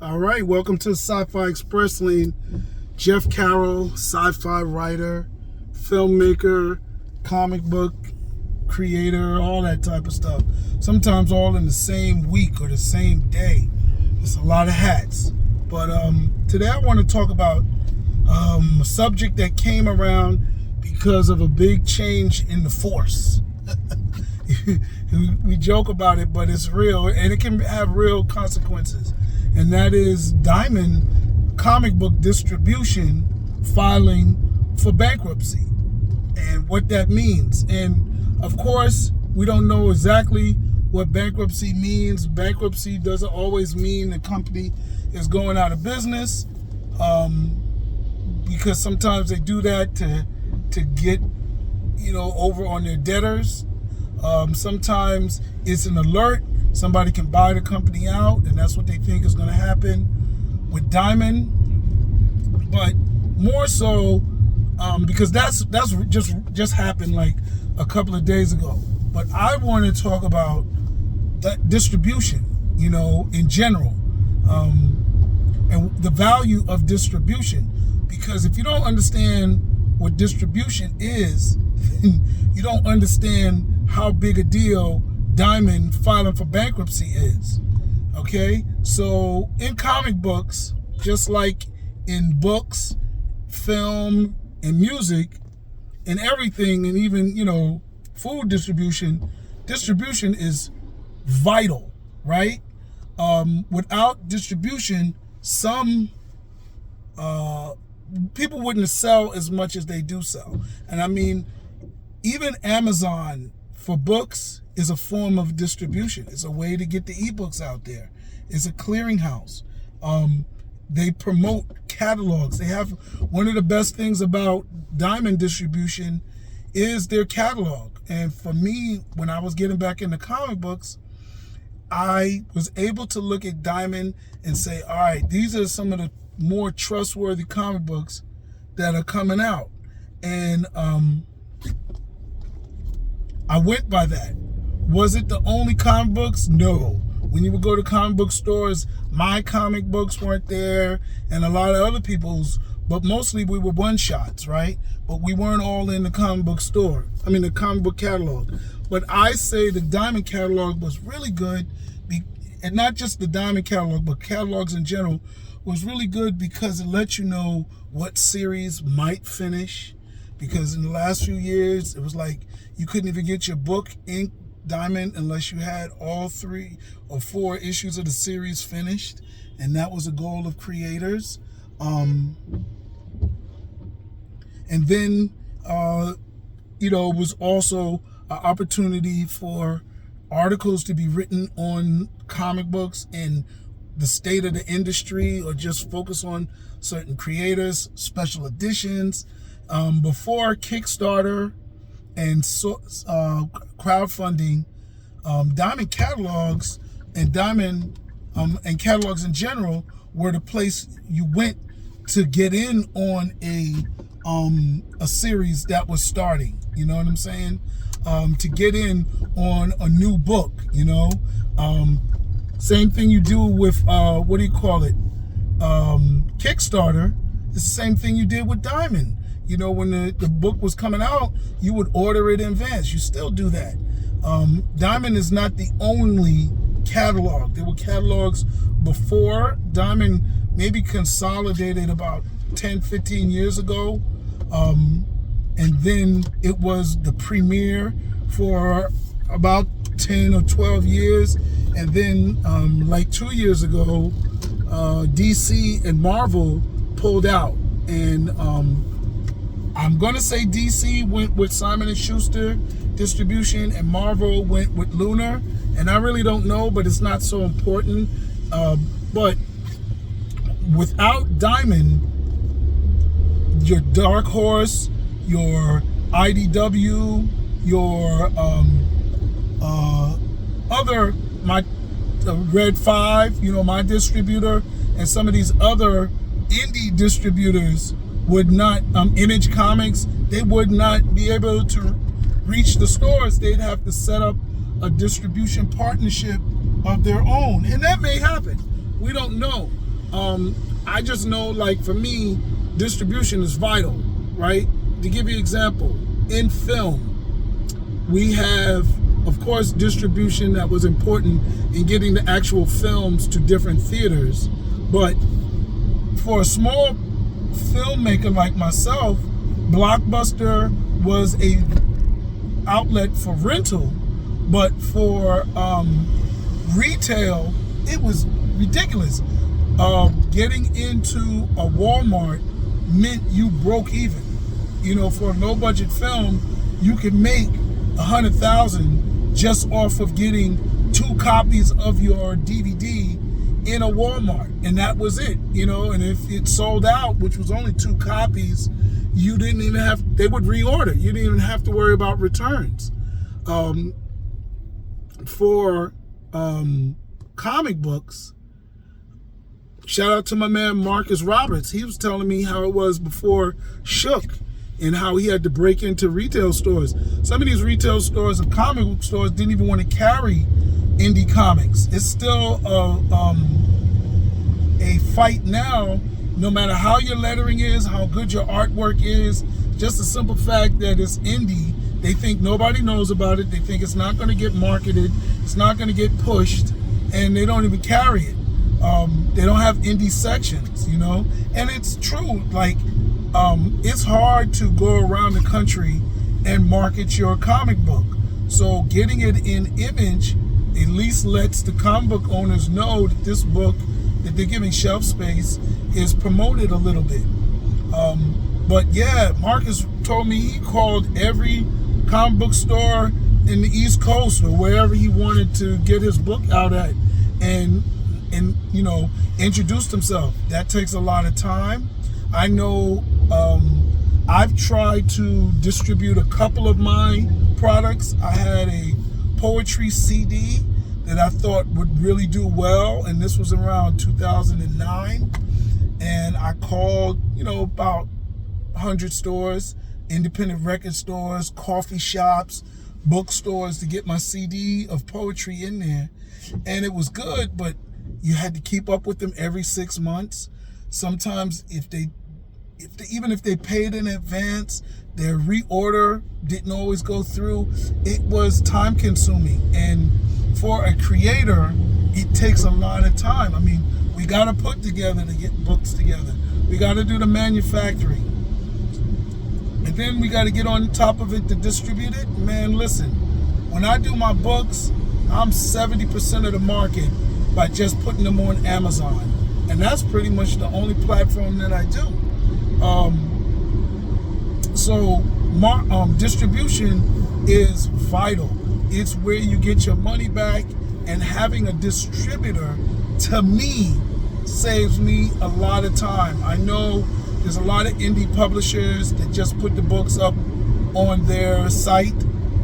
All right, welcome to Sci-Fi Express Lane. Jeff Carroll, sci-fi writer, filmmaker, comic book creator, all that type of stuff. Sometimes all in the same week or the same day. It's a lot of hats. But today I want to talk about a subject that came around because of a big change in the force. We joke about it, but it's real, and it can have real consequences. And that is Diamond comic book distribution filing for bankruptcy and what that means. And of course, we don't know exactly what bankruptcy means. Bankruptcy doesn't always mean the company is going out of business, because sometimes they do that to get over on their debtors. Sometimes it's an alert. Somebody can buy the company out, and that's what they think is going to happen with Diamond. But more so, because that's just happened like a couple of days ago. But I want to talk about that distribution, in general, and the value of distribution. Because if you don't understand what distribution is, you don't understand how big a deal Diamond filing for bankruptcy is. Okay, so in comic books, just like in books, film, and music, and everything, and even food distribution is vital, right? Without distribution, some people wouldn't sell as much as they do sell. And I mean, even Amazon for books is a form of distribution. It's a way to get the ebooks out there. It's a clearinghouse. They promote catalogs. They have one of the best things about Diamond distribution is their catalog. And for me, when I was getting back into comic books, I was able to look at Diamond and say, all right, these are some of the more trustworthy comic books that are coming out. And I went by that. Was it the only comic books? No. When you would go to comic book stores, my comic books weren't there, and a lot of other people's, but mostly we were one-shots, right? But we weren't all in the comic book store. The comic book catalog. But I say the Diamond catalog was really good, and not just the Diamond catalog, but catalogs in general was really good because it lets you know what series might finish. Because in the last few years, it was like you couldn't even get your book in Diamond unless you had all 3 or 4 issues of the series finished, and that was a goal of creators. And then it was also an opportunity for articles to be written on comic books and the state of the industry, or just focus on certain creators, special editions. Before Kickstarter and crowdfunding, Diamond catalogs and Diamond and catalogs in general were the place you went to get in on a series that was starting. You know what I'm saying? To get in on a new book. Same thing you do with Kickstarter. It's the same thing you did with Diamond. When the book was coming out, you would order it in advance. You still do that. Diamond is not the only catalog. There were catalogs before. Diamond maybe consolidated about 10, 15 years ago. And then it was the premiere for about 10 or 12 years. And then like 2 years ago, DC and Marvel pulled out. And I'm going to say DC went with Simon & Schuster distribution, and Marvel went with Lunar. And I really don't know, but it's not so important. But without Diamond, your Dark Horse, your IDW, your my Red 5, my distributor, and some of these other indie distributors would not, Image Comics, they would not be able to reach the stores. They'd have to set up a distribution partnership of their own. And that may happen. We don't know. I just know, like, for me, distribution is vital, right? To give you an example, in film, we have, of course, distribution that was important in getting the actual films to different theaters. But for a small filmmaker like myself, Blockbuster was a outlet for rental, but for retail, it was ridiculous. Getting into a Walmart meant you broke even. You know, for a low budget film, you could make $100,000 just off of getting 2 copies of your DVD in a Walmart, and that was it. You know, and if it sold out, which was only 2 copies, you didn't even have, they would reorder. You didn't even have to worry about returns. For comic books, shout out to my man Marcus Roberts. He was telling me how it was before Shook and how he had to break into retail stores. Some of these retail stores and comic book stores didn't even want to carry indie comics. It's still a fight now, no matter how your lettering is, how good your artwork is, just the simple fact that it's indie, they think nobody knows about it, they think it's not going to get marketed, it's not going to get pushed, and they don't even carry it. They don't have indie sections, you know? And it's true, like, it's hard to go around the country and market your comic book. So getting it in Image at least lets the comic book owners know that this book that they're giving shelf space is promoted a little bit. But yeah, Marcus told me he called every comic book store in the East Coast or wherever he wanted to get his book out at, and you know, introduced himself. That takes a lot of time. I know I've tried to distribute a couple of my products. I had a poetry CD that I thought would really do well, and this was around 2009. And I called, you know, about 100 stores, independent record stores, coffee shops, bookstores to get my CD of poetry in there. And it was good, but you had to keep up with them every 6 months. Sometimes even if they paid in advance, their reorder didn't always go through. It was time consuming. And for a creator, it takes a lot of time. I mean, we got to put together to get books together. We got to do the manufacturing. And then we got to get on top of it to distribute it. Man, listen, when I do my books, I'm 70% of the market by just putting them on Amazon. And that's pretty much the only platform that I do. So distribution is vital. It's where you get your money back, and having a distributor, to me, saves me a lot of time. I know there's a lot of indie publishers that just put the books up on their site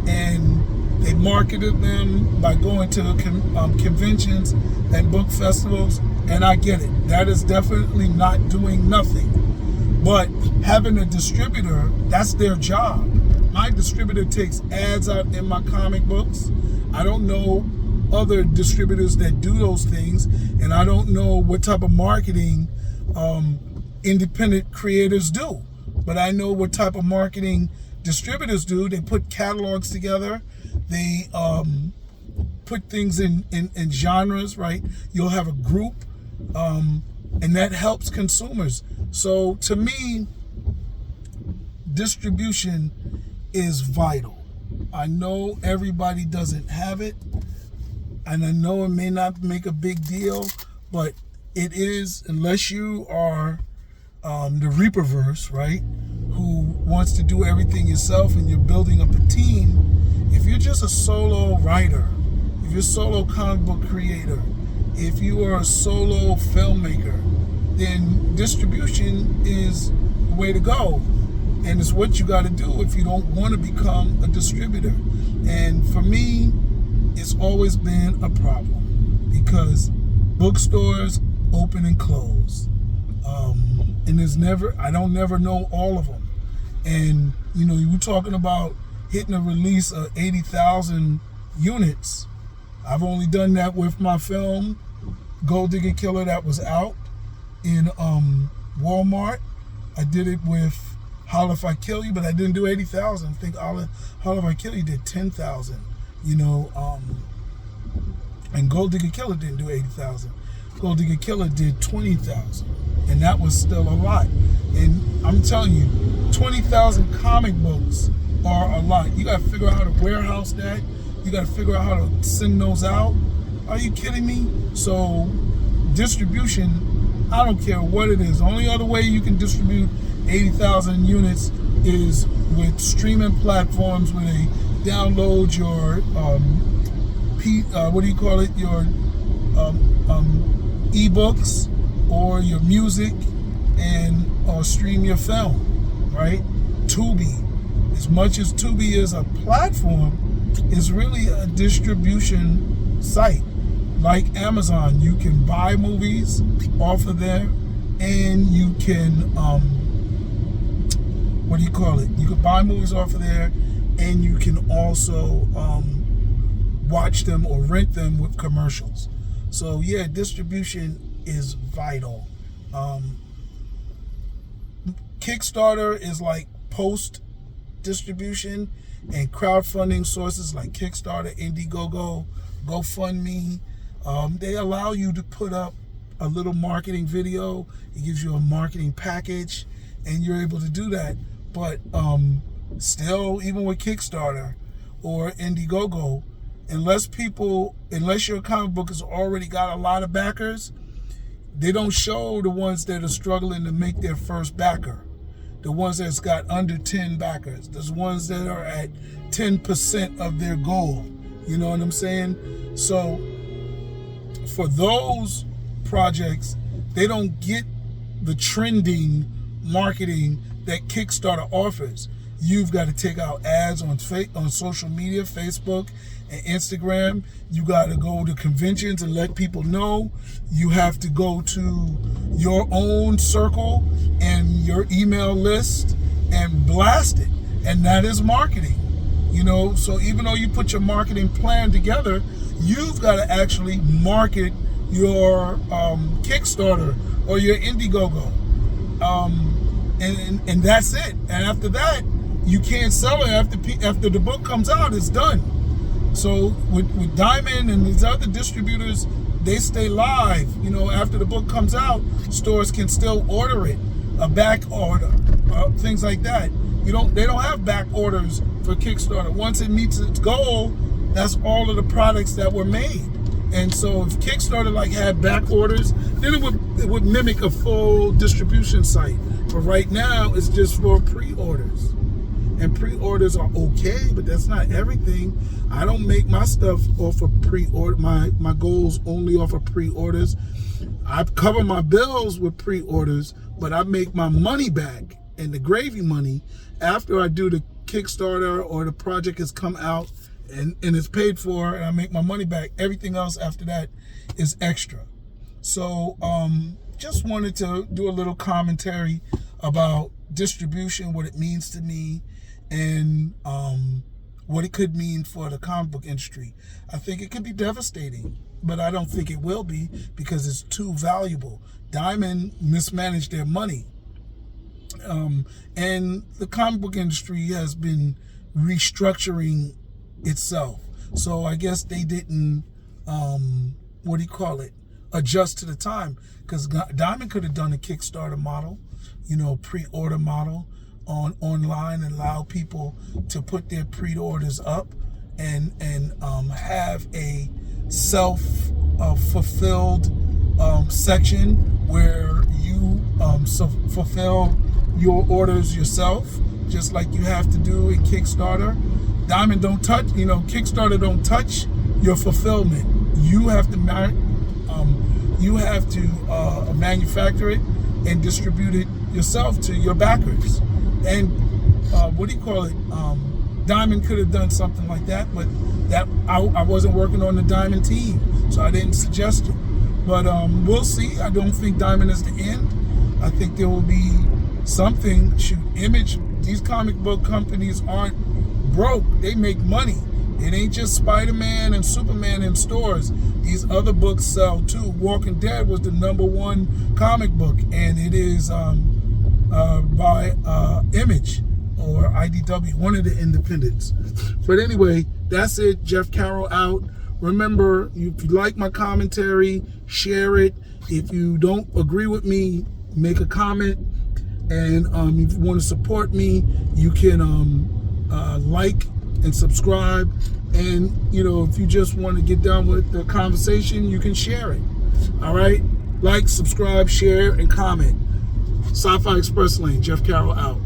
and they marketed them by going to conventions and book festivals, and I get it. That is definitely not doing nothing. But having a distributor, that's their job. My distributor takes ads out in my comic books. I don't know other distributors that do those things, and I don't know what type of marketing independent creators do. But I know what type of marketing distributors do. They put catalogs together. They put things in genres, right? You'll have a group, and that helps consumers. So to me, distribution is vital. I know everybody doesn't have it, and I know it may not make a big deal, but it is, unless you are the Reaperverse, right, who wants to do everything yourself and you're building up a team. If you're just a solo writer, if you're a solo comic book creator, if you are a solo filmmaker, then distribution is the way to go. And it's what you got to do if you don't want to become a distributor. And for me, it's always been a problem because bookstores open and close. And I don't never know all of them. And, you know, you were talking about hitting a release of 80,000 units. I've only done that with my film, Gold Digger Killer, that was out. in Walmart. I did it with Holla If I Kill You, but I didn't do 80,000. I think Holla If I Kill You did 10,000. And Gold Digger Killer didn't do 80,000. Gold Digger Killer did 20,000, and that was still a lot. And I'm telling you, 20,000 comic books are a lot. You got to figure out how to warehouse that. You got to figure out how to send those out. Are you kidding me? So distribution, I don't care what it is. The only other way you can distribute 80,000 units is with streaming platforms where they download your your ebooks or your music or stream your film, right? Tubi, as much as Tubi is a platform, is really a distribution site. Like Amazon, you can buy movies off of there, and you can you can buy movies off of there, and you can also watch them or rent them with commercials. So yeah, distribution is vital. Kickstarter is like post distribution, and crowdfunding sources like Kickstarter, Indiegogo, GoFundMe, they allow you to put up a little marketing video. It gives you a marketing package, and you're able to do that. But still, even with Kickstarter or Indiegogo, unless your comic book has already got a lot of backers, they don't show the ones that are struggling to make their first backer. The ones that's got under 10 backers. There's ones that are at 10% of their goal. You know what I'm saying? So for those projects, they don't get the trending marketing that Kickstarter offers. You've got to take out ads on social media, Facebook and Instagram. You got to go to conventions and let people know. You have to go to your own circle and your email list and blast it. And that is marketing. So even though you put your marketing plan together, you've got to actually market your Kickstarter or your Indiegogo. And that's it. And after that, you can't sell it after the book comes out. It's done. So with Diamond and these other distributors, they stay live. After the book comes out, stores can still order it, a back order, things like that. They don't have back orders for Kickstarter. Once it meets its goal, that's all of the products that were made. And so if Kickstarter had back orders, then it would mimic a full distribution site. But right now, it's just for pre-orders. And pre-orders are okay, but that's not everything. I don't make my stuff off of pre-order. My goals only off of pre-orders. I cover my bills with pre-orders, but I make my money back and the gravy money after I do the Kickstarter or the project has come out and it's paid for, and I make my money back. Everything else after that is extra. So just wanted to do a little commentary about distribution, what it means to me, and what it could mean for the comic book industry. I think it could be devastating, but I don't think it will be because it's too valuable. Diamond mismanaged their money. And the comic book industry has been restructuring itself. So I guess they didn't, adjust to the time, because Diamond could have done a Kickstarter model, pre-order model online, and allow people to put their pre-orders up and have a self-fulfilled section where you fulfill your orders yourself, just like you have to do in Kickstarter. Diamond don't touch, Kickstarter don't touch your fulfillment. You have to manufacture it and distribute it yourself to your backers. And Diamond could have done something like that, but that I wasn't working on the Diamond team, so I didn't suggest it. But we'll see. I don't think Diamond is the end. I think there will be something. Image. These comic book companies aren't broke. They make money. It ain't just Spider-Man and Superman in stores. these other books sell too. Walking Dead was the #1 comic book, and it is by Image or IDW, one of the independents. But anyway, that's it. Jeff Carroll out. Remember, if you like my commentary, share it. If you don't agree with me, make a comment. And if you want to support me, you can like and subscribe. And, you know, if you just want to get down with the conversation, you can share it. All right? Like, subscribe, share, and comment. Sci-Fi Express Lane, Jeff Carroll out.